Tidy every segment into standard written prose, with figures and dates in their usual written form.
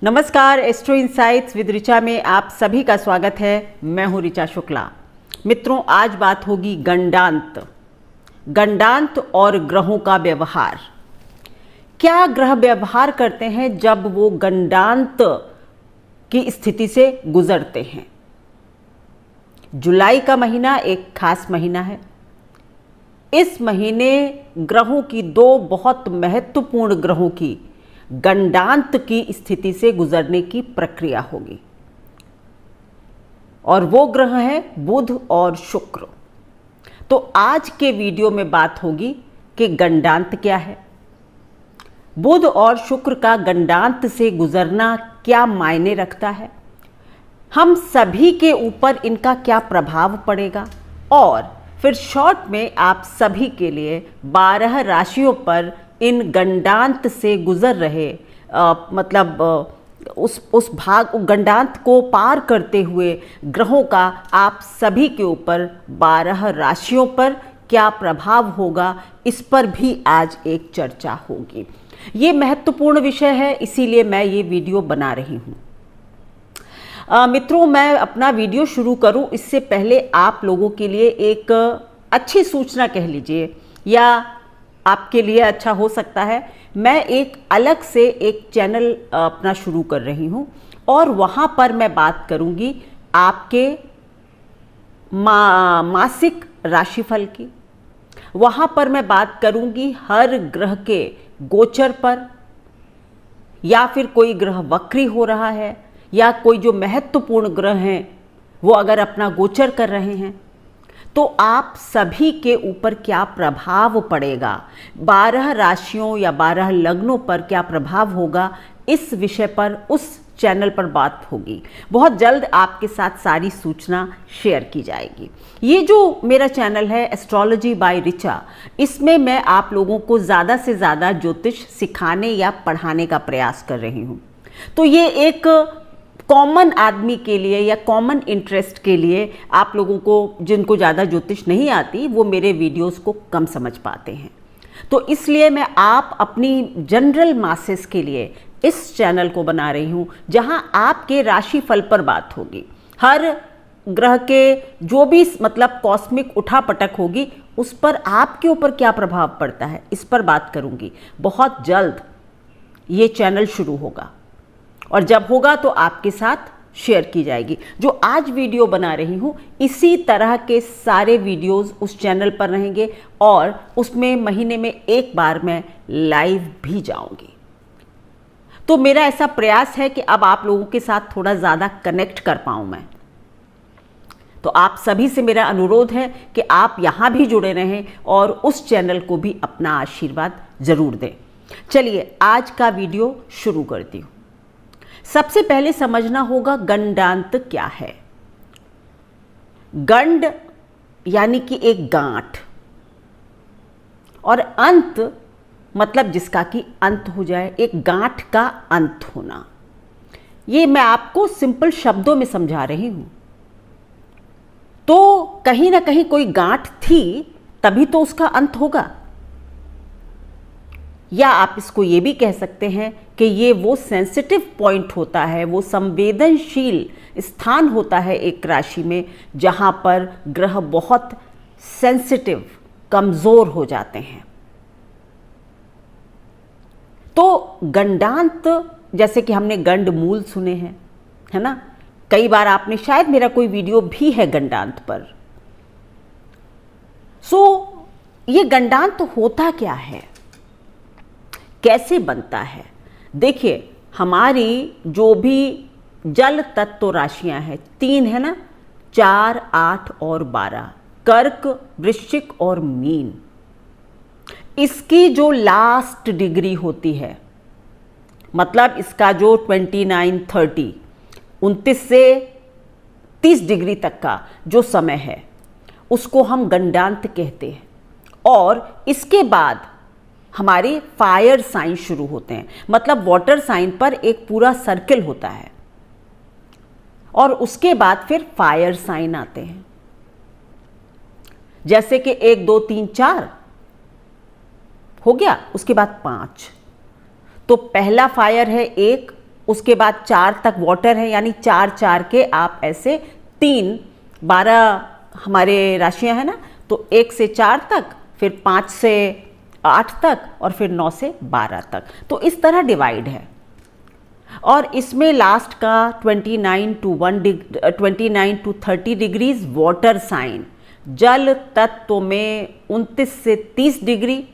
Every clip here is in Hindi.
नमस्कार, एस्ट्रो इनसाइट्स विद ऋचा में आप सभी का स्वागत है। मैं हूं ऋचा शुक्ला। मित्रों, आज बात होगी गंडांत और ग्रहों का व्यवहार। क्या ग्रह व्यवहार करते हैं जब वो गंडांत की स्थिति से गुजरते हैं। जुलाई का महीना एक खास महीना है। इस महीने ग्रहों की दो बहुत महत्वपूर्ण ग्रहों की गंडांत की स्थिति से गुजरने की प्रक्रिया होगी और वो ग्रह हैं बुध और शुक्र। तो आज के वीडियो में बात होगी कि गंडांत क्या है, बुध और शुक्र का गंडांत से गुजरना क्या मायने रखता है, हम सभी के ऊपर इनका क्या प्रभाव पड़ेगा, और फिर शॉर्ट में आप सभी के लिए 12 राशियों पर इन गंडांत से गुजर रहे उस भाग गंडांत को पार करते हुए ग्रहों का आप सभी के ऊपर 12 राशियों पर क्या प्रभाव होगा, इस पर भी आज एक चर्चा होगी। ये महत्वपूर्ण विषय है, इसीलिए मैं ये वीडियो बना रही हूँ। मित्रों, मैं अपना वीडियो शुरू करूँ इससे पहले आप लोगों के लिए एक अच्छी सूचना कह लीजिए, या आपके लिए अच्छा हो सकता है। मैं एक अलग से एक चैनल अपना शुरू कर रही हूँ और वहाँ पर मैं बात करूँगी आपके मासिक राशिफल की। वहाँ पर मैं बात करूँगी हर ग्रह के गोचर पर, या फिर कोई ग्रह वक्री हो रहा है, या कोई जो महत्वपूर्ण ग्रह हैं वो अगर अपना गोचर कर रहे हैं तो आप सभी के ऊपर क्या प्रभाव पड़ेगा, 12 राशियों या 12 लग्नों पर क्या प्रभाव होगा, इस विषय पर उस चैनल पर बात होगी। बहुत जल्द आपके साथ सारी सूचना शेयर की जाएगी। ये जो मेरा चैनल है एस्ट्रोलॉजी बाय ऋचा, इसमें मैं आप लोगों को ज़्यादा से ज़्यादा ज्योतिष सिखाने या पढ़ाने का प्रयास कर रही हूँ। तो ये एक कॉमन आदमी के लिए या कॉमन इंटरेस्ट के लिए, आप लोगों को जिनको ज़्यादा ज्योतिष नहीं आती वो मेरे वीडियोस को कम समझ पाते हैं, तो इसलिए मैं आप अपनी जनरल मासेस के लिए इस चैनल को बना रही हूँ, जहाँ आपके राशिफल पर बात होगी। हर ग्रह के जो भी कॉस्मिक उठापटक होगी उस पर आपके ऊपर क्या प्रभाव पड़ता है, इस पर बात करूँगी। बहुत जल्द ये चैनल शुरू होगा और जब होगा तो आपके साथ शेयर की जाएगी। जो आज वीडियो बना रही हूँ इसी तरह के सारे वीडियोस उस चैनल पर रहेंगे और उसमें महीने में एक बार मैं लाइव भी जाऊंगी। तो मेरा ऐसा प्रयास है कि अब आप लोगों के साथ थोड़ा ज़्यादा कनेक्ट कर पाऊँ मैं। तो आप सभी से मेरा अनुरोध है कि आप यहाँ भी जुड़े रहें और उस चैनल को भी अपना आशीर्वाद ज़रूर दें। चलिए आज का वीडियो शुरू करती हूँ। सबसे पहले समझना होगा गंडांत क्या है। गंड यानी कि एक गांठ, और अंत मतलब जिसका कि अंत हो जाए, एक गांठ का अंत होना। ये मैं आपको सिंपल शब्दों में समझा रही हूं। तो कहीं ना कहीं कोई गांठ थी तभी तो उसका अंत होगा, या आप इसको ये भी कह सकते हैं कि ये वो सेंसिटिव पॉइंट होता है, वो संवेदनशील स्थान होता है एक राशि में, जहां पर ग्रह बहुत सेंसिटिव, कमजोर हो जाते हैं। तो गंडांत, जैसे कि हमने गंड मूल सुने हैं, है ना, कई बार आपने, शायद मेरा कोई वीडियो भी है गंडांत पर। ये गंडांत होता क्या है, कैसे बनता है। देखिए, हमारी जो भी जल तत्व राशियां हैं, 3 है ना, 4, 8 और 12, कर्क, वृश्चिक और मीन। इसकी जो लास्ट डिग्री होती है, मतलब इसका जो 29, 30, 29 से 30 डिग्री तक का जो समय है उसको हम गंडांत कहते हैं। और इसके बाद हमारे फायर साइन शुरू होते हैं, मतलब वाटर साइन पर एक पूरा सर्किल होता है, और उसके बाद फिर फायर साइन आते हैं, जैसे कि 1, 2, 3, 4 हो गया, उसके बाद 5। तो पहला फायर है 1, उसके बाद 4 तक वाटर है, यानी 4 4 के आप ऐसे 3 12 हमारे राशियां हैं ना, तो 1 से 4 तक, फिर 5 से 8 तक और फिर 9 से 12 तक, तो इस तरह डिवाइड है। और इसमें लास्ट का 29 to 30 डिग्रीज वाटर साइन, जल तत्व में 29 से 30 डिग्री,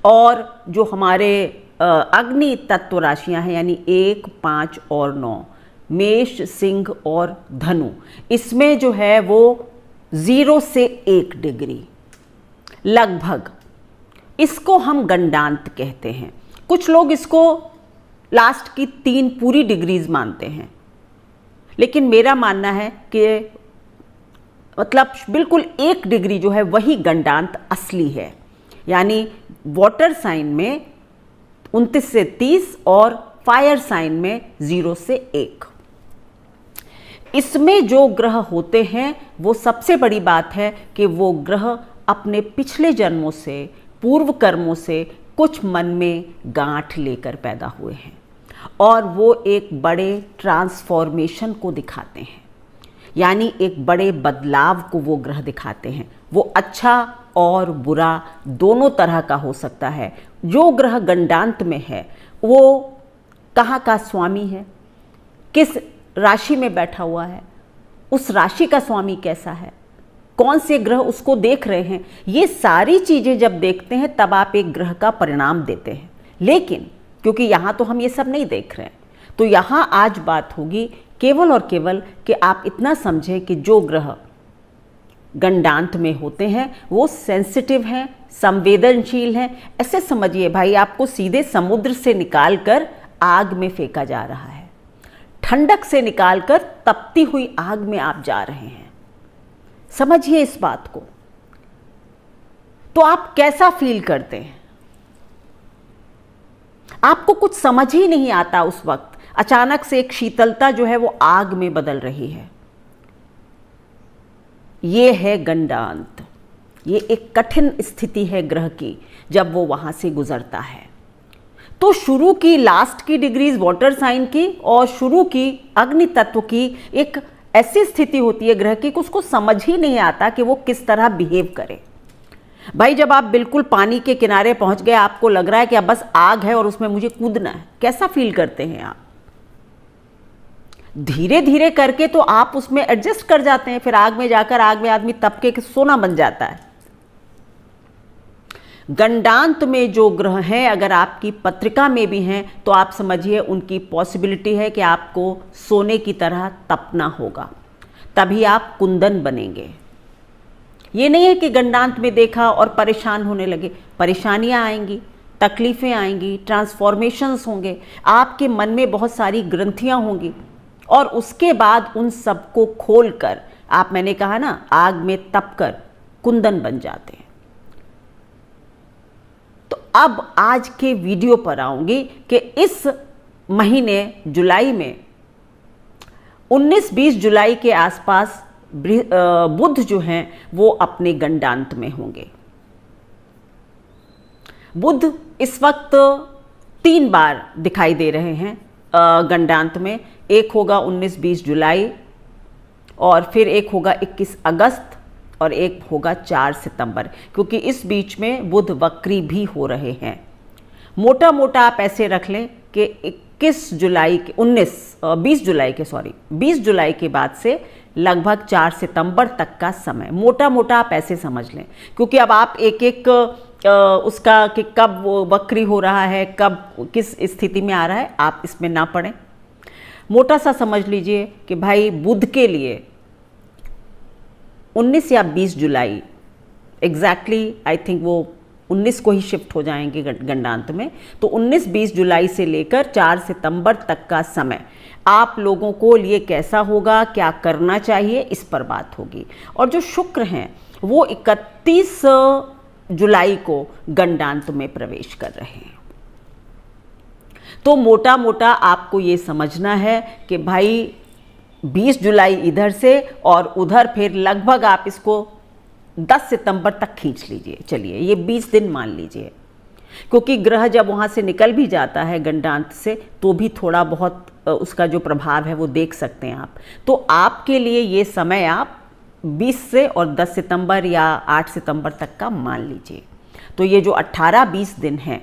और जो हमारे अग्नि तत्व राशियां हैं यानी 1, 5 और 9, मेष, सिंह और धनु, इसमें जो है वो 0 से 1 डिग्री लगभग, इसको हम गंडांत कहते हैं। कुछ लोग इसको लास्ट की 3 पूरी डिग्रीज मानते हैं, लेकिन मेरा मानना है कि मतलब बिल्कुल 1 डिग्री जो है वही गंडांत असली है, यानी वाटर साइन में 29 से 30 और फायर साइन में 0 से 1। इसमें जो ग्रह होते हैं वो सबसे बड़ी बात है कि वो ग्रह अपने पिछले जन्मों से, पूर्व कर्मों से कुछ मन में गांठ लेकर पैदा हुए हैं, और वो एक बड़े ट्रांसफॉर्मेशन को दिखाते हैं, यानी एक बड़े बदलाव को वो ग्रह दिखाते हैं। वो अच्छा और बुरा दोनों तरह का हो सकता है। जो ग्रह गंडांत में है वो कहाँ का स्वामी है, किस राशि में बैठा हुआ है, उस राशि का स्वामी कैसा है, कौन से ग्रह उसको देख रहे हैं, ये सारी चीज़ें जब देखते हैं तब आप एक ग्रह का परिणाम देते हैं। लेकिन क्योंकि यहाँ तो हम ये सब नहीं देख रहे हैं, तो यहाँ आज बात होगी केवल और केवल कि आप इतना समझें कि जो ग्रह गंडांत में होते हैं वो सेंसिटिव हैं, संवेदनशील हैं। ऐसे समझिए भाई, आपको सीधे समुद्र से निकालकर आग में फेंका जा रहा है, ठंडक से निकालकर तपती हुई आग में आप जा रहे हैं। समझिए इस बात को। तो आप कैसा फील करते हैं? आपको कुछ समझ ही नहीं आता उस वक्त। अचानक से एक शीतलता जो है वो आग में बदल रही है। ये है गंडांत। ये एक कठिन स्थिति है ग्रह की जब वो वहां से गुजरता है। तो शुरू की लास्ट की डिग्रीज वाटर साइन की और शुरू की अग्नि तत्व की एक ऐसी स्थिति होती है ग्रह की कि उसको समझ ही नहीं आता कि वो किस तरह बिहेव करे। भाई, जब आप बिल्कुल पानी के किनारे पहुंच गए, आपको लग रहा है कि अब बस आग है और उसमें मुझे कूदना है, कैसा फील करते हैं आप? धीरे धीरे करके तो आप उसमें एडजस्ट कर जाते हैं, फिर आग में जाकर आग में आदमी तप के सोना बन जाता है। गंडांत में जो ग्रह हैं अगर आपकी पत्रिका में भी हैं तो आप समझिए उनकी पॉसिबिलिटी है कि आपको सोने की तरह तपना होगा, तभी आप कुंदन बनेंगे। ये नहीं है कि गंडांत में देखा और परेशान होने लगे। परेशानियां आएंगी, तकलीफें आएंगी, ट्रांसफॉर्मेशंस होंगे, आपके मन में बहुत सारी ग्रंथियां होंगी, और उसके बाद उन सबको खोलकर आप, मैंने कहा ना, आग में तपकर कुंदन बन जाते हैं। तो अब आज के वीडियो पर आऊंगी कि इस महीने जुलाई में 19-20 जुलाई के आसपास बुध जो हैं वो अपने गंडांत में होंगे। बुध इस वक्त 3 बार दिखाई दे रहे हैं गंडांत में। एक होगा 19-20 जुलाई, और फिर एक होगा 21 अगस्त, और एक होगा 4 सितंबर, क्योंकि इस बीच में बुध वक्री भी हो रहे हैं। मोटा मोटा आप ऐसे रख लें कि 20 जुलाई के बाद से लगभग 4 सितंबर तक का समय, मोटा मोटा आप ऐसे समझ लें, क्योंकि अब आप एक एक उसका कि कब वो वक्री हो रहा है, कब किस स्थिति में आ रहा है, आप इसमें ना पड़ें। मोटा सा समझ लीजिए कि भाई बुध के लिए 19 या 20 जुलाई, एग्जैक्टली आई थिंक वो 19 को ही शिफ्ट हो जाएंगे गंडांत में, तो 19-20 जुलाई से लेकर 4 सितंबर तक का समय आप लोगों को लिए कैसा होगा, क्या करना चाहिए, इस पर बात होगी। और जो शुक्र हैं वो 31 जुलाई को गंडांत में प्रवेश कर रहे हैं। तो मोटा मोटा आपको ये समझना है कि भाई 20 जुलाई इधर से और उधर फिर लगभग आप इसको 10 सितंबर तक खींच लीजिए। चलिए ये 20 दिन मान लीजिए। क्योंकि ग्रह जब वहाँ से निकल भी जाता है गंडांत से, तो भी थोड़ा बहुत उसका जो प्रभाव है वो देख सकते हैं आप। तो आपके लिए ये समय आप 20 से और 10 सितंबर या 8 सितंबर तक का मान लीजिए। तो ये जो 18-20 दिन हैं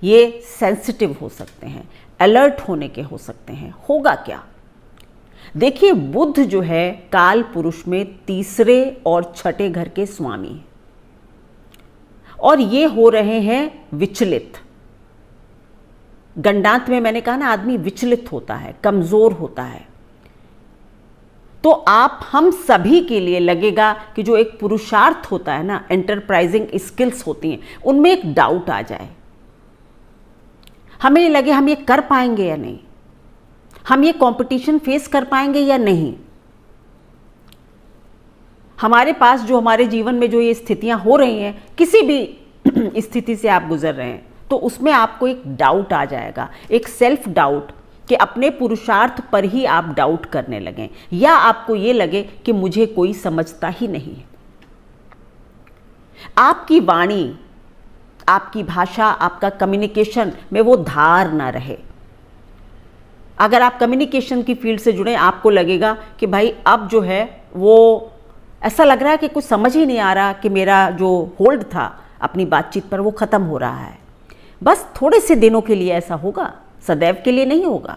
ये सेंसिटिव हो सकते हैं, अलर्ट होने के हो सकते हैं। होगा क्या? देखिए, बुध जो है काल पुरुष में तीसरे और छठे घर के स्वामी हैं और ये हो रहे हैं विचलित। गंडांत में मैंने कहा ना, आदमी विचलित होता है, कमजोर होता है। तो आप हम सभी के लिए लगेगा कि जो एक पुरुषार्थ होता है ना, एंटरप्राइजिंग स्किल्स होती हैं, उनमें एक डाउट आ जाए। हमें लगे हम ये कर पाएंगे या नहीं, हम ये कंपटीशन फेस कर पाएंगे या नहीं। हमारे पास जो हमारे जीवन में जो ये स्थितियां हो रही हैं, किसी भी स्थिति से आप गुजर रहे हैं, तो उसमें आपको एक डाउट आ जाएगा, एक सेल्फ डाउट, कि अपने पुरुषार्थ पर ही आप डाउट करने लगें, या आपको ये लगे कि मुझे कोई समझता ही नहीं है। आपकी वाणी, आपकी भाषा, आपका कम्युनिकेशन में वो धार ना रहे। अगर आप कम्युनिकेशन की फील्ड से जुड़े, आपको लगेगा कि भाई अब जो है वो ऐसा लग रहा है कि कुछ समझ ही नहीं आ रहा, कि मेरा जो होल्ड था अपनी बातचीत पर वो ख़त्म हो रहा है। बस थोड़े से दिनों के लिए ऐसा होगा, सदैव के लिए नहीं होगा।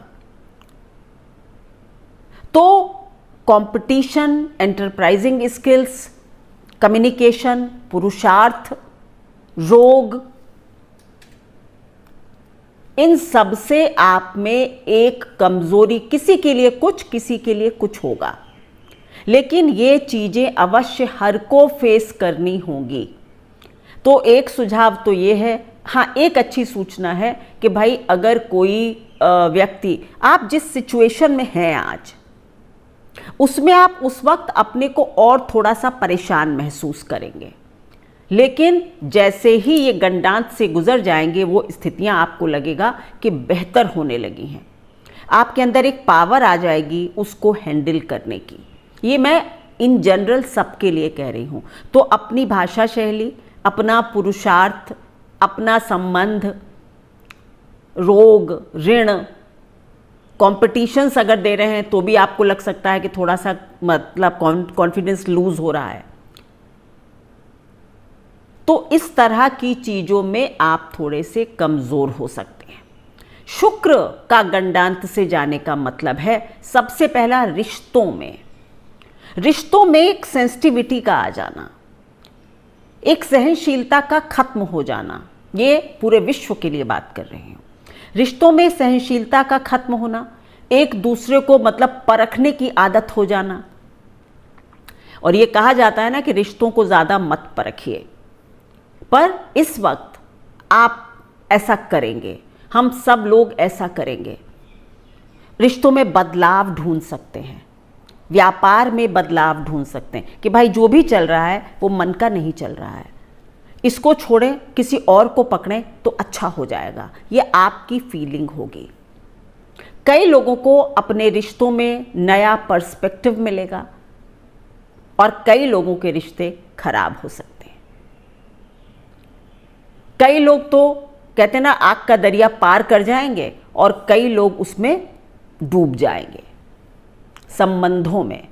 तो कंपटीशन, एंटरप्राइजिंग स्किल्स, कम्युनिकेशन, पुरुषार्थ, रोग, इन सब से आप में एक कमजोरी, किसी के लिए कुछ, किसी के लिए कुछ होगा। लेकिन ये चीजें अवश्य हर को फेस करनी होंगी। तो एक सुझाव तो ये है, हाँ, एक अच्छी सूचना है कि भाई अगर कोई व्यक्ति, आप जिस सिचुएशन में हैं आज, उसमें आप उस वक्त अपने को और थोड़ा सा परेशान महसूस करेंगे, लेकिन जैसे ही ये गंडांत से गुजर जाएंगे, वो स्थितियां आपको लगेगा कि बेहतर होने लगी हैं। आपके अंदर एक पावर आ जाएगी उसको हैंडल करने की। ये मैं इन जनरल सबके लिए कह रही हूँ। तो अपनी भाषा शैली, अपना पुरुषार्थ, अपना संबंध, रोग, ऋण, कॉम्पिटिशन्स अगर दे रहे हैं तो भी आपको लग सकता है कि थोड़ा सा मतलब कॉन्फिडेंस लूज हो रहा है। तो इस तरह की चीजों में आप थोड़े से कमजोर हो सकते हैं। शुक्र का गंडांत से जाने का मतलब है, सबसे पहला रिश्तों में एक सेंसिटिविटी का आ जाना, एक सहनशीलता का खत्म हो जाना। ये पूरे विश्व के लिए बात कर रही हूं। रिश्तों में सहनशीलता का खत्म होना, एक दूसरे को मतलब परखने की आदत हो जाना। और ये कहा जाता है ना कि रिश्तों को ज्यादा मत परखिए, पर इस वक्त आप ऐसा करेंगे, हम सब लोग ऐसा करेंगे। रिश्तों में बदलाव ढूंढ सकते हैं, व्यापार में बदलाव ढूंढ सकते हैं कि भाई जो भी चल रहा है वो मन का नहीं चल रहा है, इसको छोड़ें, किसी और को पकड़ें तो अच्छा हो जाएगा। ये आपकी फीलिंग होगी। कई लोगों को अपने रिश्तों में नया पर्सपेक्टिव मिलेगा और कई लोगों के रिश्ते खराब हो सकते हैं। कई लोग तो कहते हैं ना, आग का दरिया पार कर जाएंगे और कई लोग उसमें डूब जाएंगे। संबंधों में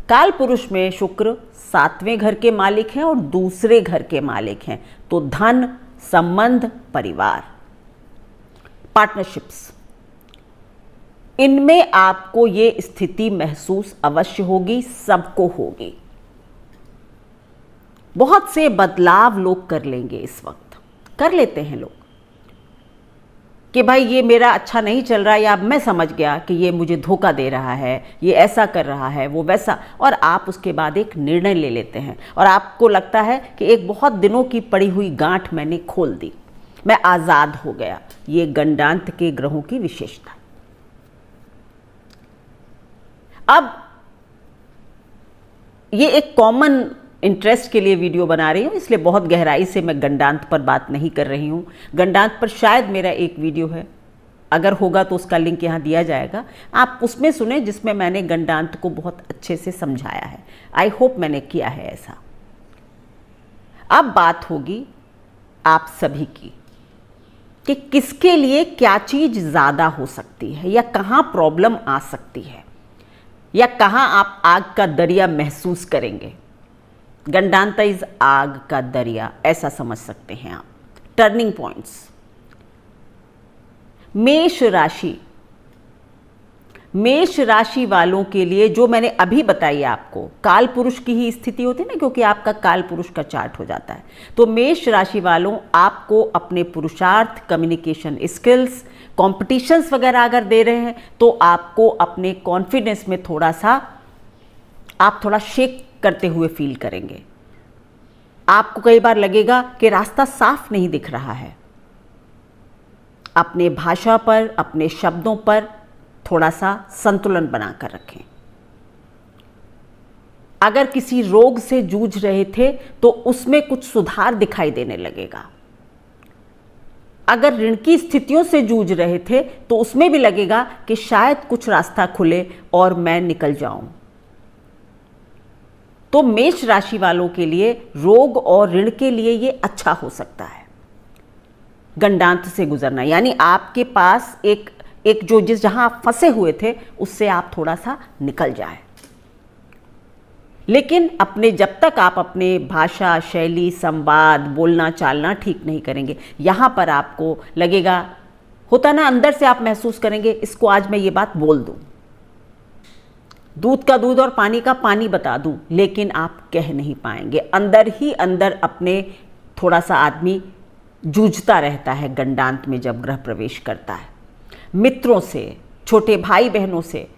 काल पुरुष में शुक्र 7वें घर के मालिक हैं और दूसरे घर के मालिक हैं। तो धन, संबंध, परिवार, पार्टनरशिप्स, इनमें आपको ये स्थिति महसूस अवश्य होगी, सबको होगी। बहुत से बदलाव लोग कर लेंगे, इस वक्त कर लेते हैं लोग कि भाई ये मेरा अच्छा नहीं चल रहा है, या मैं समझ गया कि ये मुझे धोखा दे रहा है, ये ऐसा कर रहा है, वो वैसा, और आप उसके बाद एक निर्णय ले लेते हैं और आपको लगता है कि एक बहुत दिनों की पड़ी हुई गांठ मैंने खोल दी, मैं आज़ाद हो गया। ये गंडांत के ग्रहों की विशेषता। अब ये एक कॉमन इंटरेस्ट के लिए वीडियो बना रही हूँ, इसलिए बहुत गहराई से मैं गंडांत पर बात नहीं कर रही हूँ। गंडांत पर शायद मेरा एक वीडियो है, अगर होगा तो उसका लिंक यहाँ दिया जाएगा, आप उसमें सुने, जिसमें मैंने गंडांत को बहुत अच्छे से समझाया है। आई होप मैंने किया है ऐसा। अब बात होगी आप सभी की कि किसके लिए क्या चीज ज्यादा हो सकती है या कहाँ प्रॉब्लम आ सकती है या कहाँ आप आग का दरिया महसूस करेंगे। गंडांता इज आग का दरिया, ऐसा समझ सकते हैं आप। Turning points. मेष राशि वालों के लिए जो मैंने अभी बताई आपको, काल पुरुष की ही स्थिति होती है ना, क्योंकि आपका काल पुरुष का चार्ट हो जाता है। तो मेष राशि वालों, आपको अपने पुरुषार्थ, कम्युनिकेशन स्किल्स, कॉम्पिटिशन्स वगैरह अगर दे रहे हैं तो आपको अपने कॉन्फिडेंस में आप थोड़ा शेक करते हुए फील करेंगे। आपको कई बार लगेगा कि रास्ता साफ नहीं दिख रहा है। अपने भाषा पर, अपने शब्दों पर थोड़ा सा संतुलन बनाकर रखें। अगर किसी रोग से जूझ रहे थे तो उसमें कुछ सुधार दिखाई देने लगेगा। अगर ऋण की स्थितियों से जूझ रहे थे तो उसमें भी लगेगा कि शायद कुछ रास्ता खुले और मैं निकल जाऊं। तो मेष राशि वालों के लिए रोग और ऋण के लिए ये अच्छा हो सकता है। गंडांत से गुजरना यानी आपके पास एक जो जहां आप फंसे हुए थे उससे आप थोड़ा सा निकल जाए। लेकिन जब तक आप अपने भाषा, शैली, संवाद, बोलना चालना ठीक नहीं करेंगे, यहां पर आपको लगेगा, होता ना, अंदर से आप महसूस करेंगे इसको आज मैं ये बात बोल दूं, दूध का दूध और पानी का पानी बता दूं, लेकिन आप कह नहीं पाएंगे। अंदर ही अंदर अपने थोड़ा सा आदमी जूझता रहता है गंडांत में जब ग्रह प्रवेश करता है। मित्रों से, छोटे भाई बहनों से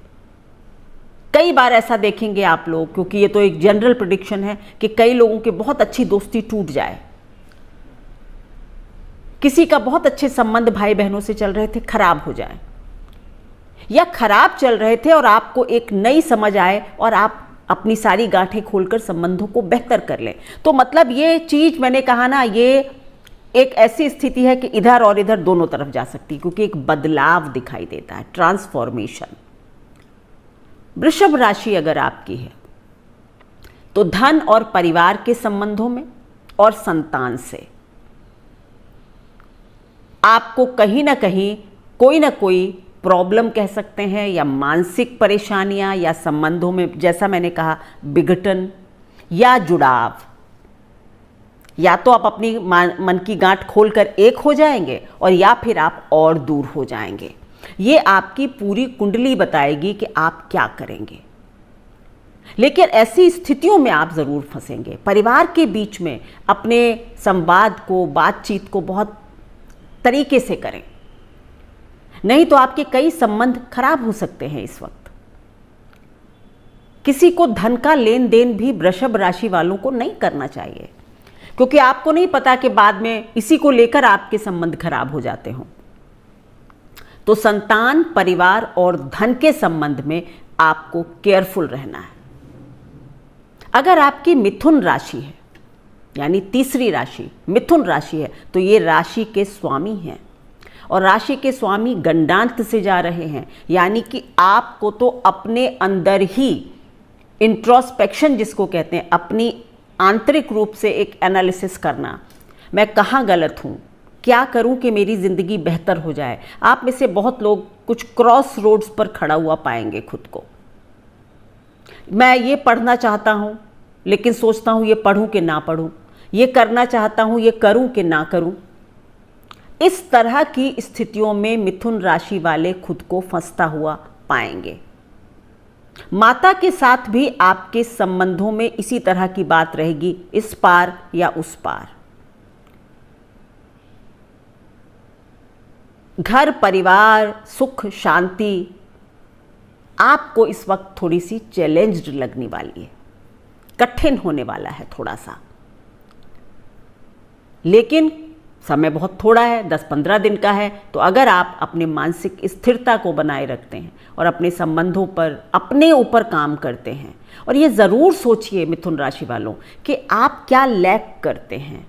कई बार ऐसा देखेंगे आप लोग, क्योंकि ये तो एक जनरल प्रेडिक्शन है कि कई लोगों की बहुत अच्छी दोस्ती टूट जाए, किसी का बहुत अच्छे संबंध भाई बहनों से चल रहे थे खराब हो जाए, या खराब चल रहे थे और आपको एक नई समझ आए और आप अपनी सारी गांठें खोलकर संबंधों को बेहतर कर लें। तो मतलब ये चीज मैंने कहा ना, ये एक ऐसी स्थिति है कि इधर और इधर दोनों तरफ जा सकती है, क्योंकि एक बदलाव दिखाई देता है, ट्रांसफॉर्मेशन। वृषभ राशि अगर आपकी है तो धन और परिवार के संबंधों में और संतान से आपको कहीं ना कहीं कोई ना कोई प्रॉब्लम कह सकते हैं, या मानसिक परेशानियां, या संबंधों में जैसा मैंने कहा विघटन या जुड़ाव, या तो आप अपनी मन की गांठ खोलकर एक हो जाएंगे और या फिर आप और दूर हो जाएंगे। ये आपकी पूरी कुंडली बताएगी कि आप क्या करेंगे। लेकिन ऐसी स्थितियों में आप जरूर फंसेंगे। परिवार के बीच में अपने संवाद को, बातचीत को बहुत तरीके से करें, नहीं तो आपके कई संबंध खराब हो सकते हैं इस वक्त। किसी को धन का लेन देन भी वृषभ राशि वालों को नहीं करना चाहिए, क्योंकि आपको नहीं पता कि बाद में इसी को लेकर आपके संबंध खराब हो जाते हों। तो संतान, परिवार और धन के संबंध में आपको केयरफुल रहना है। अगर आपकी मिथुन राशि है, यानी तीसरी राशि मिथुन राशि है, तो ये राशि के स्वामी हैं और राशि के स्वामी गंडांत से जा रहे हैं, यानी कि आपको तो अपने अंदर ही इंट्रोस्पेक्शन जिसको कहते हैं, अपनी आंतरिक रूप से एक एनालिसिस करना, मैं कहाँ गलत हूँ, क्या करूँ कि मेरी ज़िंदगी बेहतर हो जाए। आप में से बहुत लोग कुछ क्रॉस रोड्स पर खड़ा हुआ पाएंगे खुद को। मैं ये पढ़ना चाहता हूँ लेकिन सोचता हूँ ये पढ़ूँ कि ना पढ़ूँ, ये करना चाहता हूँ ये करूँ कि ना करूँ। इस तरह की स्थितियों में मिथुन राशि वाले खुद को फंसता हुआ पाएंगे। माता के साथ भी आपके संबंधों में इसी तरह की बात रहेगी, इस पार या उस पार। घर परिवार, सुख शांति आपको इस वक्त थोड़ी सी चैलेंज्ड लगने वाली है, कठिन होने वाला है थोड़ा सा। लेकिन समय बहुत थोड़ा है, 10-15 दिन का है। तो अगर आप अपने मानसिक स्थिरता को बनाए रखते हैं और अपने संबंधों पर, अपने ऊपर काम करते हैं, और ये ज़रूर सोचिए मिथुन राशि वालों कि आप क्या लैक करते हैं,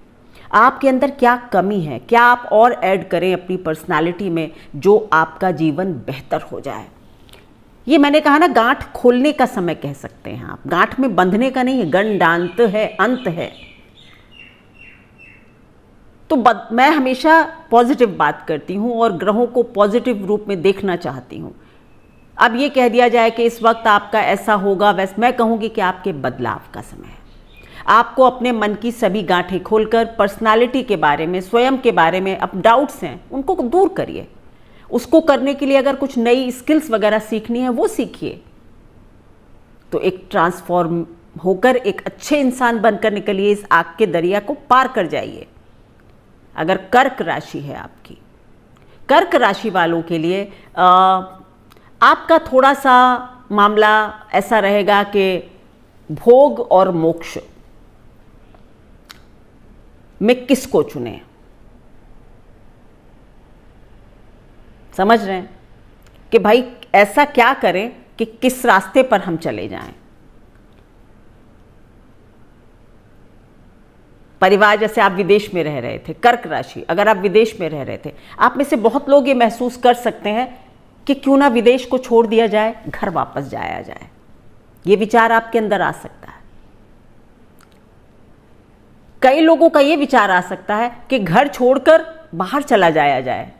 आपके अंदर क्या कमी है, क्या आप और ऐड करें अपनी पर्सनालिटी में जो आपका जीवन बेहतर हो जाए। ये मैंने कहा ना, गांठ खोलने का समय कह सकते हैं आप, गांठ में बंधने का नहीं है। गंडांत है, अंत है। तो मैं हमेशा पॉजिटिव बात करती हूँ और ग्रहों को पॉजिटिव रूप में देखना चाहती हूँ। अब ये कह दिया जाए कि इस वक्त आपका ऐसा होगा वैसे, मैं कहूँगी कि आपके बदलाव का समय है। आपको अपने मन की सभी गांठें खोलकर पर्सनालिटी के बारे में, स्वयं के बारे में अब डाउट्स हैं उनको दूर करिए। उसको करने के लिए अगर कुछ नई स्किल्स वगैरह सीखनी है वो सीखिए, तो एक ट्रांसफॉर्म होकर एक अच्छे इंसान बनकर निकलिए, इस आग के दरिया को पार कर जाइए। अगर कर्क राशि है आपकी, कर्क राशि वालों के लिए आपका थोड़ा सा मामला ऐसा रहेगा कि भोग और मोक्ष में किसको चुने, समझ रहे हैं कि भाई ऐसा क्या करें कि किस रास्ते पर हम चले जाएं। परिवार, जैसे आप विदेश में रह रहे थे, कर्क राशि, अगर आप विदेश में रह रहे थे, आप में से बहुत लोग ये महसूस कर सकते हैं कि क्यों ना विदेश को छोड़ दिया जाए, घर वापस जाया जाए। ये विचार आपके अंदर आ सकता है। कई लोगों का ये विचार आ सकता है कि घर छोड़कर बाहर चला जाया जाए।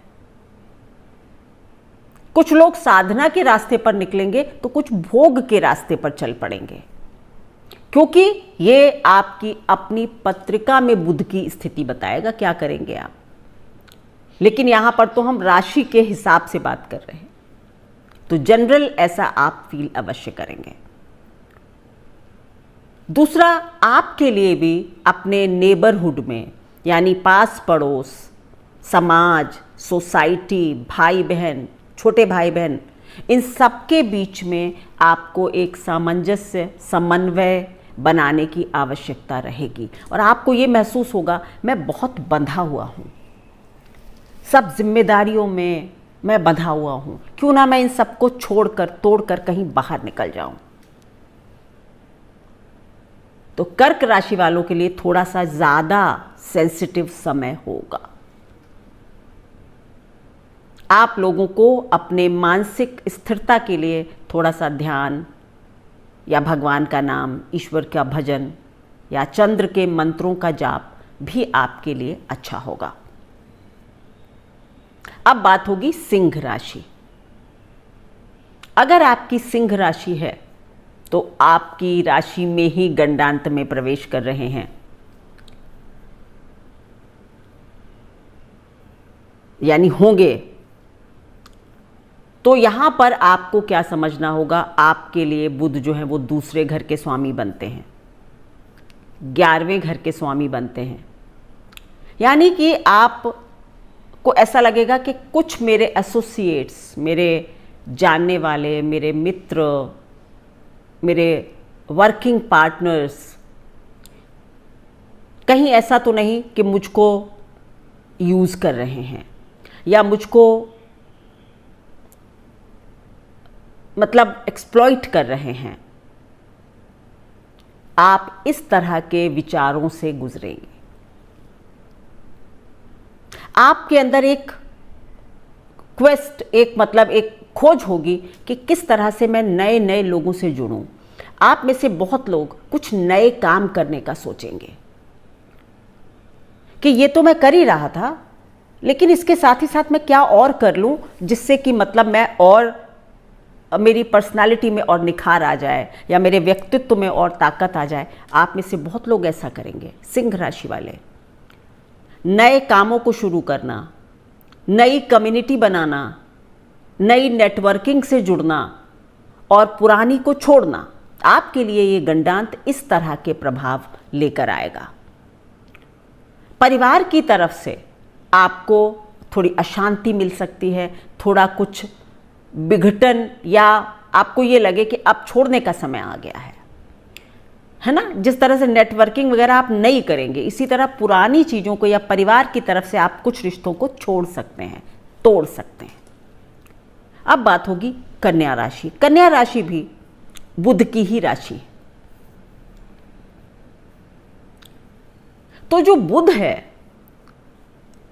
कुछ लोग साधना के रास्ते पर निकलेंगे तो कुछ भोग के रास्ते पर चल पड़ेंगे, क्योंकि ये आपकी अपनी पत्रिका में बुध की स्थिति बताएगा क्या करेंगे आप। लेकिन यहां पर तो हम राशि के हिसाब से बात कर रहे हैं, तो जनरल ऐसा आप फील अवश्य करेंगे। दूसरा, आपके लिए भी अपने नेबरहुड में, यानी पास पड़ोस, समाज, सोसाइटी, भाई बहन, छोटे भाई बहन, इन सबके बीच में आपको एक सामंजस्य, समन्वय बनाने की आवश्यकता रहेगी। और आपको ये महसूस होगा मैं बहुत बंधा हुआ हूँ, सब जिम्मेदारियों में मैं बंधा हुआ हूँ, क्यों ना मैं इन सबको छोड़कर तोड़कर कहीं बाहर निकल जाऊं। तो कर्क राशि वालों के लिए थोड़ा सा ज़्यादा सेंसिटिव समय होगा। आप लोगों को अपने मानसिक स्थिरता के लिए थोड़ा सा ध्यान या भगवान का नाम, ईश्वर का भजन या चंद्र के मंत्रों का जाप भी आपके लिए अच्छा होगा। अब बात होगी सिंह राशि। अगर आपकी सिंह राशि है तो आपकी राशि में ही गंडांत में प्रवेश कर रहे हैं, यानी होंगे। तो यहां पर आपको क्या समझना होगा, आपके लिए बुध जो है वो दूसरे घर के स्वामी बनते हैं, 11वें घर के स्वामी बनते हैं। यानी कि आपको ऐसा लगेगा कि कुछ मेरे एसोसिएट्स, मेरे जानने वाले, मेरे मित्र, मेरे वर्किंग पार्टनर्स, कहीं ऐसा तो नहीं कि मुझको यूज़ कर रहे हैं या मुझको मतलब एक्सप्लॉइट कर रहे हैं। आप इस तरह के विचारों से गुजरेंगे। आपके अंदर एक क्वेस्ट, एक मतलब एक खोज होगी कि किस तरह से मैं नए नए लोगों से जुड़ूं। आप में से बहुत लोग कुछ नए काम करने का सोचेंगे कि ये तो मैं कर ही रहा था, लेकिन इसके साथ ही साथ मैं क्या और कर लूं जिससे कि मतलब मैं और मेरी पर्सनालिटी में और निखार आ जाए या मेरे व्यक्तित्व में और ताकत आ जाए। आप में से बहुत लोग ऐसा करेंगे। सिंह राशि वाले, नए कामों को शुरू करना, नई कम्युनिटी बनाना, नई नेटवर्किंग से जुड़ना और पुरानी को छोड़ना, आपके लिए ये गंडांत इस तरह के प्रभाव लेकर आएगा। परिवार की तरफ से आपको थोड़ी अशांति मिल सकती है, थोड़ा कुछ विघटन, या आपको ये लगे कि अब छोड़ने का समय आ गया है ना। जिस तरह से नेटवर्किंग वगैरह आप नहीं करेंगे, इसी तरह पुरानी चीज़ों को या परिवार की तरफ से आप कुछ रिश्तों को छोड़ सकते हैं, तोड़ सकते हैं। अब बात होगी कन्या राशि। कन्या राशि भी बुध की ही राशि है। तो जो बुध है,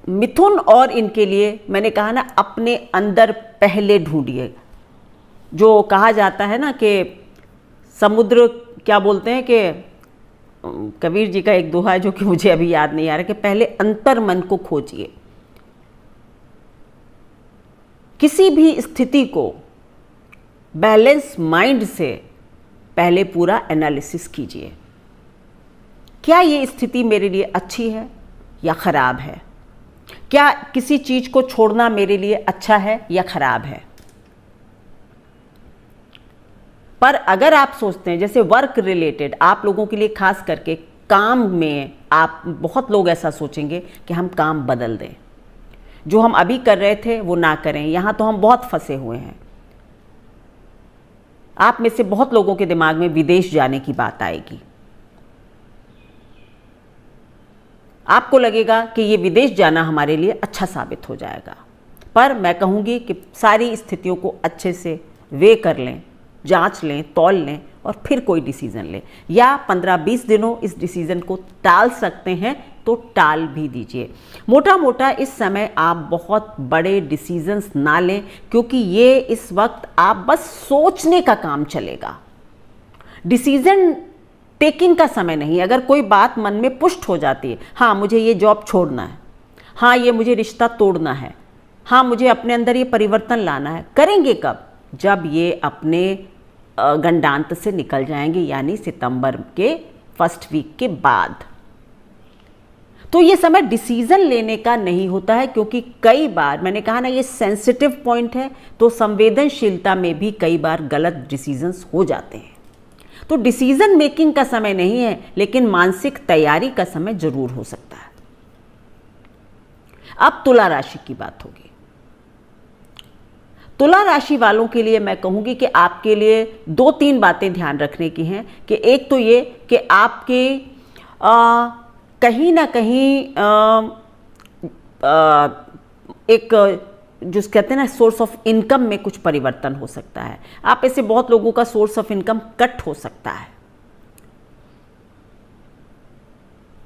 मिथुन और इनके लिए मैंने कहा ना, अपने अंदर पहले ढूंढिए। जो कहा जाता है ना कि समुद्र, क्या बोलते हैं कि कबीर जी का एक दोहा है जो कि मुझे अभी याद नहीं आ रहा, कि पहले अंतर मन को खोजिए। किसी भी स्थिति को बैलेंस माइंड से पहले पूरा एनालिसिस कीजिए। क्या ये स्थिति मेरे लिए अच्छी है या खराब है? क्या किसी चीज को छोड़ना मेरे लिए अच्छा है या खराब है? पर अगर आप सोचते हैं, जैसे वर्क रिलेटेड, आप लोगों के लिए खास करके काम में, आप बहुत लोग ऐसा सोचेंगे कि हम काम बदल दें, जो हम अभी कर रहे थे वो ना करें, यहां तो हम बहुत फंसे हुए हैं। आप में से बहुत लोगों के दिमाग में विदेश जाने की बात आएगी। आपको लगेगा कि ये विदेश जाना हमारे लिए अच्छा साबित हो जाएगा, पर मैं कहूंगी कि सारी स्थितियों को अच्छे से वे कर लें, जांच लें, तौल लें और फिर कोई डिसीजन लें। या 15-20 दिनों इस डिसीजन को टाल सकते हैं तो टाल भी दीजिए। मोटा मोटा इस समय आप बहुत बड़े डिसीजंस ना लें, क्योंकि ये इस वक्त आप बस सोचने का काम चलेगा। डिसीजन टेकिंग का समय नहीं। अगर कोई बात मन में पुष्ट हो जाती है, हाँ मुझे ये जॉब छोड़ना है, हाँ ये मुझे रिश्ता तोड़ना है, हाँ मुझे अपने अंदर ये परिवर्तन लाना है, करेंगे कब? जब ये अपने गंडांत से निकल जाएंगे, यानी सितंबर के फर्स्ट वीक के बाद। तो ये समय डिसीजन लेने का नहीं होता है, क्योंकि कई बार मैंने कहा ना, ये सेंसिटिव पॉइंट है, तो संवेदनशीलता में भी कई बार गलत डिसीजंस हो जाते हैं। तो डिसीजन मेकिंग का समय नहीं है, लेकिन मानसिक तैयारी का समय जरूर हो सकता है। अब तुला राशि की बात होगी। तुला राशि वालों के लिए मैं कहूंगी कि आपके लिए 2-3 बातें ध्यान रखने की हैं। कि एक तो ये कि आपके कहीं ना कहीं एक जो कहते हैं ना, सोर्स ऑफ इनकम में कुछ परिवर्तन हो सकता है। आप ऐसे बहुत लोगों का सोर्स ऑफ इनकम कट हो सकता है।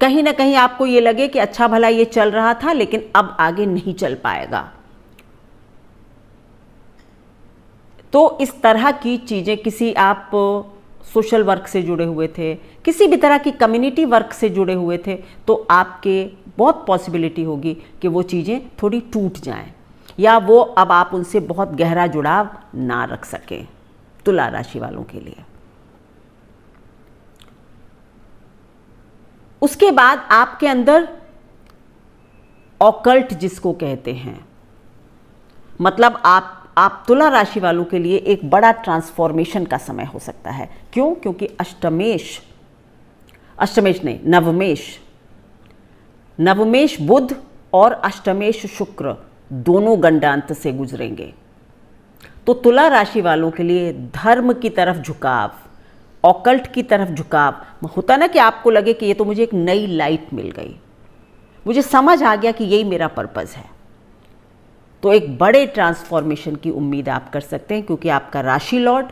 कहीं ना कहीं आपको ये लगे कि अच्छा भला ये चल रहा था, लेकिन अब आगे नहीं चल पाएगा। तो इस तरह की चीजें, किसी आप सोशल वर्क से जुड़े हुए थे, किसी भी तरह की कम्युनिटी वर्क से जुड़े हुए थे, तो आपके बहुत पॉसिबिलिटी होगी कि वो चीजें थोड़ी टूट जाएं, या वो अब आप उनसे बहुत गहरा जुड़ाव ना रख सकें। तुला राशि वालों के लिए उसके बाद आपके अंदर ऑकल्ट जिसको कहते हैं, मतलब आप तुला राशि वालों के लिए एक बड़ा ट्रांसफॉर्मेशन का समय हो सकता है। क्यों? क्योंकि नवमेश बुध और अष्टमेश शुक्र दोनों गंडांत से गुजरेंगे। तो तुला राशि वालों के लिए धर्म की तरफ झुकाव, ऑकल्ट की तरफ झुकाव होता ना, कि आपको लगे कि ये तो मुझे एक नई लाइट मिल गई, मुझे समझ आ गया कि यही मेरा पर्पस है। तो एक बड़े ट्रांसफॉर्मेशन की उम्मीद आप कर सकते हैं, क्योंकि आपका राशि लॉर्ड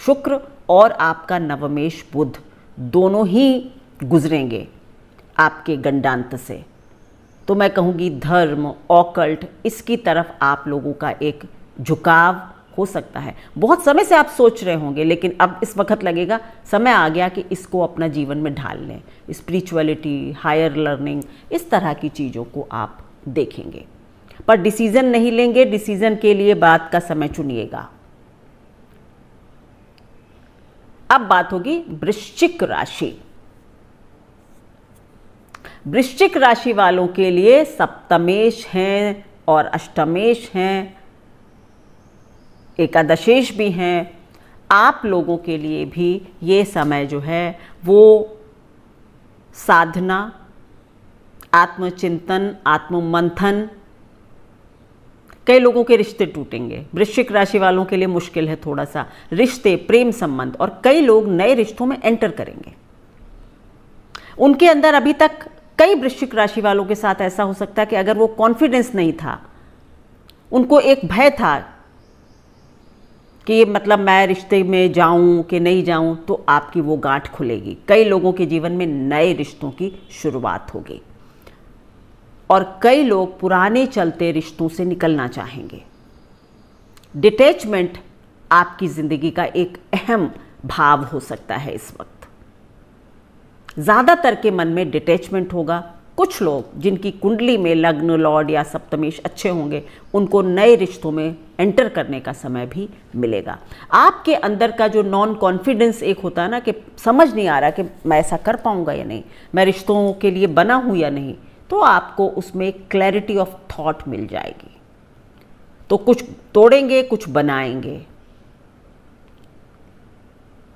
शुक्र और आपका नवमेश बुध दोनों ही गुजरेंगे आपके गंडांत से। तो मैं कहूँगी धर्म, ऑकल्ट, इसकी तरफ आप लोगों का एक झुकाव हो सकता है। बहुत समय से आप सोच रहे होंगे, लेकिन अब इस वक्त लगेगा समय आ गया कि इसको अपना जीवन में ढाल लें। स्पिरिचुअलिटी, हायर लर्निंग, इस तरह की चीज़ों को आप देखेंगे, पर डिसीजन नहीं लेंगे। डिसीजन के लिए बात का समय चुनिएगा। अब बात होगी वृश्चिक राशि। वृश्चिक राशि वालों के लिए सप्तमेश हैं और अष्टमेश हैं, एकादशेश भी हैं। आप लोगों के लिए भी ये समय जो है वो साधना, आत्मचिंतन, आत्ममंथन। कई लोगों के रिश्ते टूटेंगे। वृश्चिक राशि वालों के लिए मुश्किल है थोड़ा सा रिश्ते, प्रेम संबंध, और कई लोग नए रिश्तों में एंटर करेंगे। उनके अंदर अभी तक कई वृश्चिक राशि वालों के साथ ऐसा हो सकता है कि अगर वो कॉन्फिडेंस नहीं था, उनको एक भय था कि मतलब मैं रिश्ते में जाऊं कि नहीं जाऊं, तो आपकी वो गांठ खुलेगी। कई लोगों के जीवन में नए रिश्तों की शुरुआत होगी और कई लोग पुराने चलते रिश्तों से निकलना चाहेंगे। डिटैचमेंट आपकी जिंदगी का एक अहम भाव हो सकता है इस वक्त। ज़्यादातर के मन में डिटैचमेंट होगा। कुछ लोग जिनकी कुंडली में लग्न, लॉर्ड या सप्तमेश अच्छे होंगे, उनको नए रिश्तों में एंटर करने का समय भी मिलेगा। आपके अंदर का जो नॉन कॉन्फिडेंस एक होता है ना, कि समझ नहीं आ रहा कि मैं ऐसा कर पाऊंगा या नहीं, मैं रिश्तों के लिए बना हूं या नहीं, तो आपको उसमें क्लैरिटी ऑफ थॉट मिल जाएगी। तो कुछ तोड़ेंगे, कुछ बनाएंगे।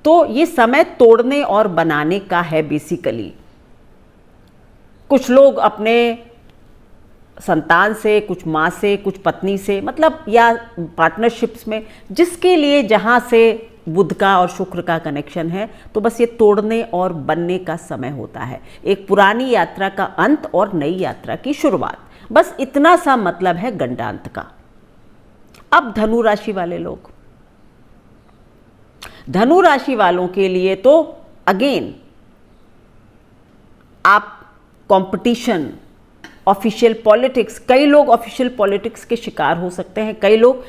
तो ये समय तोड़ने और बनाने का है बेसिकली। कुछ लोग अपने संतान से, कुछ माँ से, कुछ पत्नी से, मतलब या पार्टनरशिप्स में, जिसके लिए जहाँ से बुध का और शुक्र का कनेक्शन है, तो बस ये तोड़ने और बनने का समय होता है। एक पुरानी यात्रा का अंत और नई यात्रा की शुरुआत, बस इतना सा मतलब है गंडांत का। अब धनु राशि वाले लोग, धनु राशि वालों के लिए तो अगेन आप कंपटीशन, ऑफिशियल पॉलिटिक्स, कई लोग ऑफिशियल पॉलिटिक्स के शिकार हो सकते हैं। कई लोग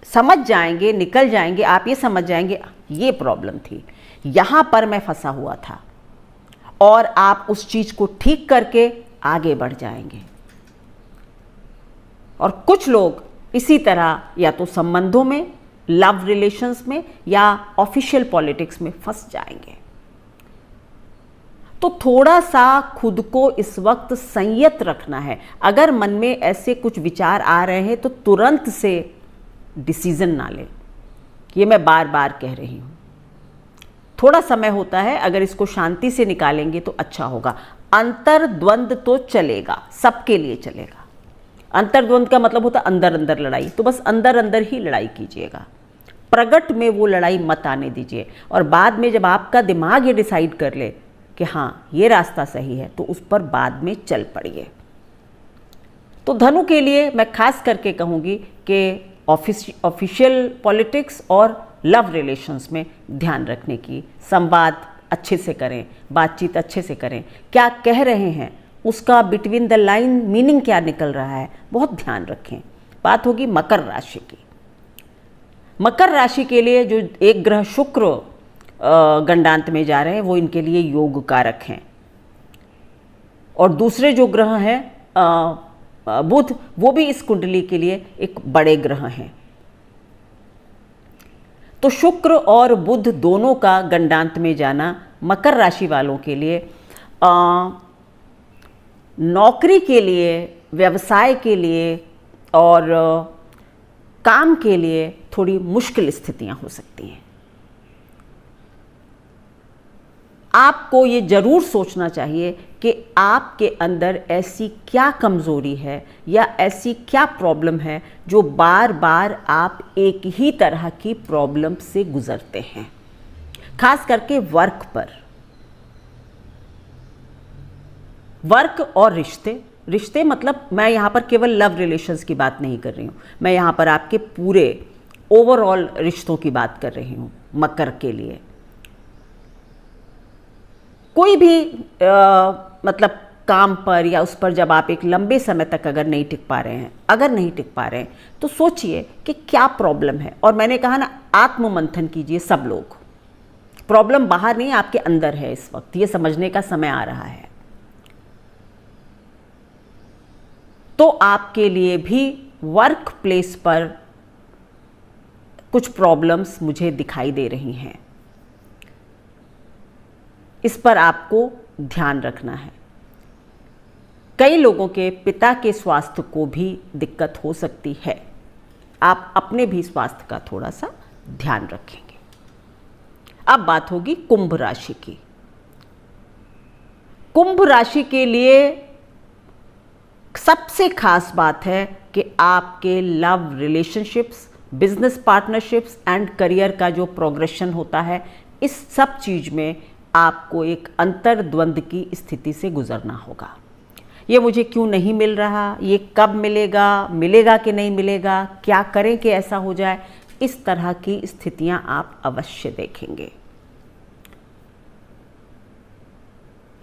समझ जाएंगे, निकल जाएंगे, आप ये समझ जाएंगे ये प्रॉब्लम थी, यहां पर मैं फंसा हुआ था, और आप उस चीज को ठीक करके आगे बढ़ जाएंगे। और कुछ लोग इसी तरह या तो संबंधों में, लव रिलेशंस में, या ऑफिशियल पॉलिटिक्स में फंस जाएंगे। तो थोड़ा सा खुद को इस वक्त संयत रखना है। अगर मन में ऐसे कुछ विचार आ रहे हैं तो तुरंत से डिसीजन ना लें, ये मैं बार बार कह रही हूं। थोड़ा समय होता है, अगर इसको शांति से निकालेंगे तो अच्छा होगा। अंतर्द्वंद तो चलेगा, सबके लिए चलेगा। अंतर्द्वंद का मतलब होता है अंदर अंदर लड़ाई, तो बस अंदर अंदर ही लड़ाई कीजिएगा, प्रगट में वो लड़ाई मत आने दीजिए। और बाद में जब आपका दिमाग ये डिसाइड कर ले कि हाँ ये रास्ता सही है, तो उस पर बाद में चल पड़िए। तो धनु के लिए मैं खास करके कहूँगी कि ऑफिशियल पॉलिटिक्स और लव रिलेशंस में ध्यान रखने की, संवाद अच्छे से करें, बातचीत अच्छे से करें, क्या कह रहे हैं उसका बिटवीन द लाइन मीनिंग क्या निकल रहा है, बहुत ध्यान रखें। बात होगी मकर राशि की। मकर राशि के लिए जो एक ग्रह शुक्र गंडांत में जा रहे हैं, वो इनके लिए योग कारक हैं, और दूसरे जो ग्रह हैं बुध, वो भी इस कुंडली के लिए एक बड़े ग्रह हैं। तो शुक्र और बुध दोनों का गंडांत में जाना मकर राशि वालों के लिए नौकरी के लिए, व्यवसाय के लिए और काम के लिए थोड़ी मुश्किल स्थितियां हो सकती हैं। आपको ये जरूर सोचना चाहिए कि आपके अंदर ऐसी क्या कमजोरी है या ऐसी क्या प्रॉब्लम है जो बार बार आप एक ही तरह की प्रॉब्लम से गुजरते हैं, खास करके वर्क पर। वर्क और रिश्ते मतलब मैं यहाँ पर केवल लव रिलेशंस की बात नहीं कर रही हूँ, मैं यहाँ पर आपके पूरे ओवरऑल रिश्तों की बात कर रही हूँ। मकर के लिए कोई भी मतलब काम पर या उस पर जब आप एक लंबे समय तक अगर नहीं टिक पा रहे हैं, तो सोचिए कि क्या प्रॉब्लम है। और मैंने कहा ना, आत्ममंथन कीजिए सब लोग। प्रॉब्लम बाहर नहीं, आपके अंदर है। इस वक्त ये समझने का समय आ रहा है। तो आपके लिए भी वर्क प्लेस पर कुछ प्रॉब्लम्स मुझे दिखाई दे रही हैं, इस पर आपको ध्यान रखना है। कई लोगों के पिता के स्वास्थ्य को भी दिक्कत हो सकती है, आप अपने भी स्वास्थ्य का थोड़ा सा ध्यान रखेंगे। अब बात होगी कुंभ राशि की। कुंभ राशि के लिए सबसे खास बात है कि आपके love relationships, business partnerships and career का जो प्रोग्रेशन होता है, इस सब चीज में आपको एक अंतर्द्वंद की स्थिति से गुजरना होगा। ये मुझे क्यों नहीं मिल रहा, ये कब मिलेगा कि नहीं मिलेगा, क्या करें कि ऐसा हो जाए, इस तरह की स्थितियां आप अवश्य देखेंगे।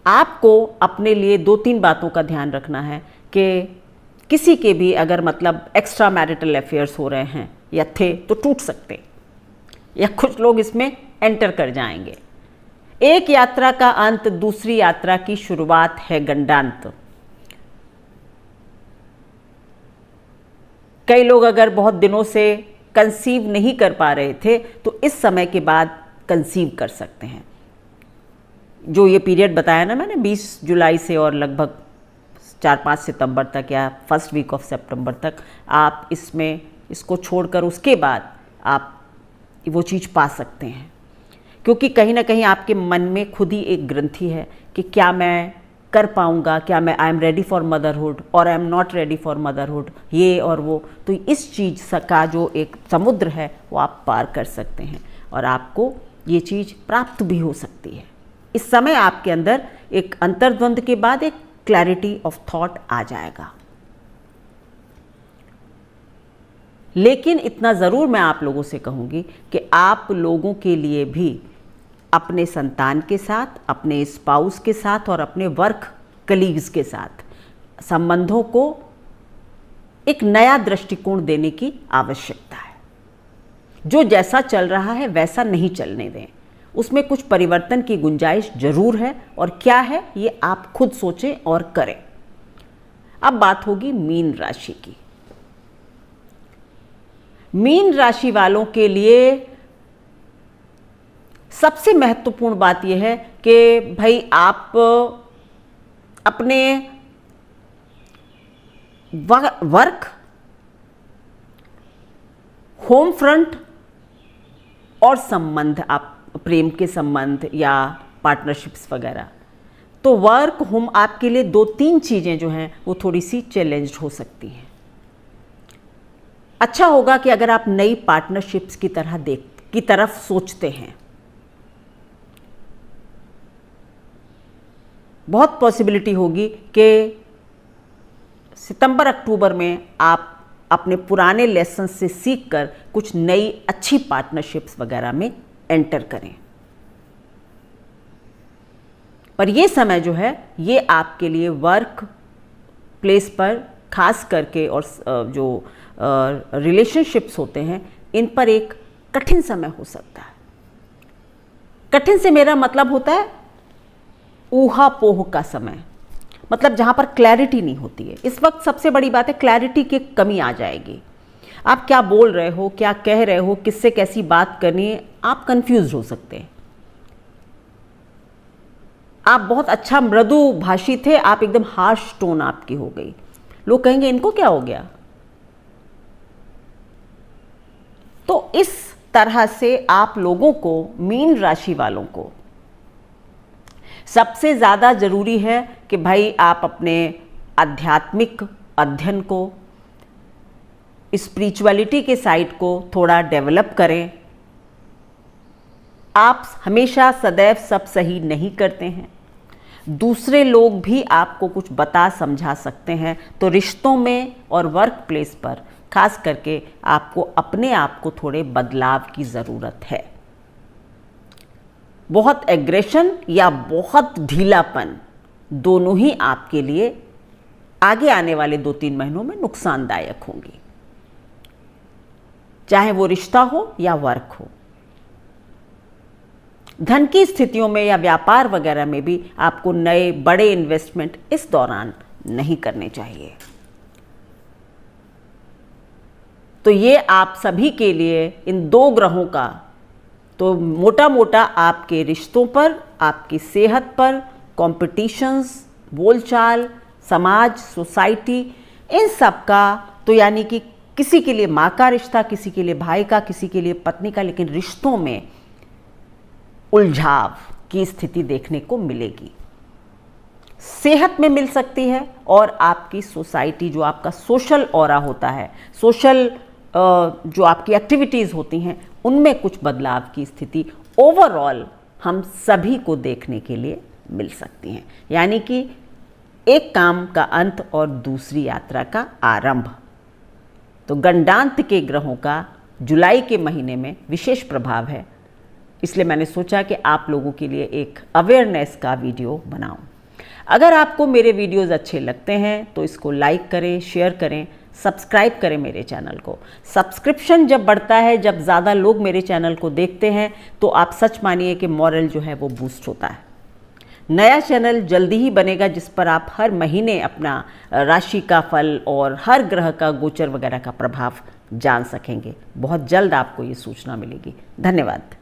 आपको अपने लिए 2-3 बातों का ध्यान रखना है कि किसी के भी अगर मतलब एक्स्ट्रा मैरिटल अफेयर्स हो रहे हैं या थे तो टूट सकते, या कुछ लोग इसमें एंटर कर जाएंगे। एक यात्रा का अंत दूसरी यात्रा की शुरुआत है गंडांत। कई लोग अगर बहुत दिनों से कंसीव नहीं कर पा रहे थे तो इस समय के बाद कंसीव कर सकते हैं। जो ये पीरियड बताया ना मैंने 20 जुलाई से और लगभग 4-5 सितंबर तक या फर्स्ट वीक ऑफ सितंबर तक, आप इसमें इसको छोड़कर उसके बाद आप वो चीज़ पा सकते हैं। क्योंकि कहीं ना कहीं आपके मन में खुद ही एक ग्रंथि है कि क्या मैं कर पाऊंगा, क्या मैं I am ready for motherhood और I am not ready for motherhood, ये और वो। तो इस चीज़ का जो एक समुद्र है वो आप पार कर सकते हैं और आपको ये चीज़ प्राप्त भी हो सकती है। इस समय आपके अंदर एक अंतर्द्वंद के बाद एक क्लैरिटी ऑफ थॉट आ जाएगा। लेकिन इतना ज़रूर मैं आप लोगों से कहूँगी कि आप लोगों के लिए भी अपने संतान के साथ, अपने स्पाउस के साथ और अपने वर्क कलीग्स के साथ संबंधों को एक नया दृष्टिकोण देने की आवश्यकता है। जो जैसा चल रहा है वैसा नहीं चलने दें, उसमें कुछ परिवर्तन की गुंजाइश जरूर है, और क्या है ये आप खुद सोचें और करें। अब बात होगी मीन राशि की। मीन राशि वालों के लिए सबसे महत्वपूर्ण बात यह है कि भाई आप अपने वर्क, होम फ्रंट और संबंध, आप प्रेम के संबंध या पार्टनरशिप्स वगैरह, तो वर्क होम आपके लिए 2-3 चीज़ें जो हैं वो थोड़ी सी चैलेंज्ड हो सकती हैं। अच्छा होगा कि अगर आप नई पार्टनरशिप्स की तरफ सोचते हैं, बहुत पॉसिबिलिटी होगी कि सितंबर अक्टूबर में आप अपने पुराने लेसन से सीखकर कुछ नई अच्छी पार्टनरशिप्स वगैरह में एंटर करें। पर ये समय जो है ये आपके लिए वर्क प्लेस पर खास करके और जो रिलेशनशिप्स होते हैं इन पर एक कठिन समय हो सकता है। कठिन से मेरा मतलब होता है ऊहापोह का समय, मतलब जहाँ पर क्लैरिटी नहीं होती है। इस वक्त सबसे बड़ी बात है क्लैरिटी की कमी आ जाएगी। आप क्या बोल रहे हो, क्या कह रहे हो, किससे कैसी बात करनी है, आप कंफ्यूज हो सकते हैं। आप बहुत अच्छा मृदु भाषी थे, आप एकदम हार्श टोन आपकी हो गई, लोग कहेंगे इनको क्या हो गया। तो इस तरह से आप लोगों को, मीन राशि वालों को, सबसे ज़्यादा ज़रूरी है कि भाई आप अपने आध्यात्मिक अध्ययन को, स्पिरिचुअलिटी के साइड को थोड़ा डेवलप करें। आप हमेशा सदैव सब सही नहीं करते हैं, दूसरे लोग भी आपको कुछ बता समझा सकते हैं। तो रिश्तों में और वर्क प्लेस पर खास करके आपको अपने आप को थोड़े बदलाव की ज़रूरत है। बहुत एग्रेशन या बहुत ढीलापन दोनों ही आपके लिए आगे आने वाले 2-3 महीनों में नुकसानदायक होंगी, चाहे वो रिश्ता हो या वर्क हो। धन की स्थितियों में या व्यापार वगैरह में भी आपको नए बड़े इन्वेस्टमेंट इस दौरान नहीं करने चाहिए। तो ये आप सभी के लिए इन 2 ग्रहों का तो मोटा मोटा आपके रिश्तों पर, आपकी सेहत पर, कॉम्पिटिशन्स, बोलचाल, समाज, सोसाइटी, इन सब का, तो यानी कि किसी के लिए माँ का रिश्ता, किसी के लिए भाई का, किसी के लिए पत्नी का, लेकिन रिश्तों में उलझाव की स्थिति देखने को मिलेगी। सेहत में मिल सकती है और आपकी सोसाइटी, जो आपका सोशल ऑरा होता है, सोशल जो आपकी एक्टिविटीज़ होती हैं, उनमें कुछ बदलाव की स्थिति ओवरऑल हम सभी को देखने के लिए मिल सकती हैं। यानी कि एक काम का अंत और दूसरी यात्रा का आरंभ। तो गंडांत के ग्रहों का जुलाई के महीने में विशेष प्रभाव है, इसलिए मैंने सोचा कि आप लोगों के लिए एक अवेयरनेस का वीडियो बनाऊं। अगर आपको मेरे वीडियोज़ अच्छे लगते हैं तो इसको लाइक करें, शेयर करें, सब्सक्राइब करें मेरे चैनल को। सब्सक्रिप्शन जब बढ़ता है, जब ज़्यादा लोग मेरे चैनल को देखते हैं, तो आप सच मानिए कि मॉरल जो है वो बूस्ट होता है। नया चैनल जल्दी ही बनेगा जिस पर आप हर महीने अपना राशि का फल और हर ग्रह का गोचर वगैरह का प्रभाव जान सकेंगे। बहुत जल्द आपको ये सूचना मिलेगी। धन्यवाद।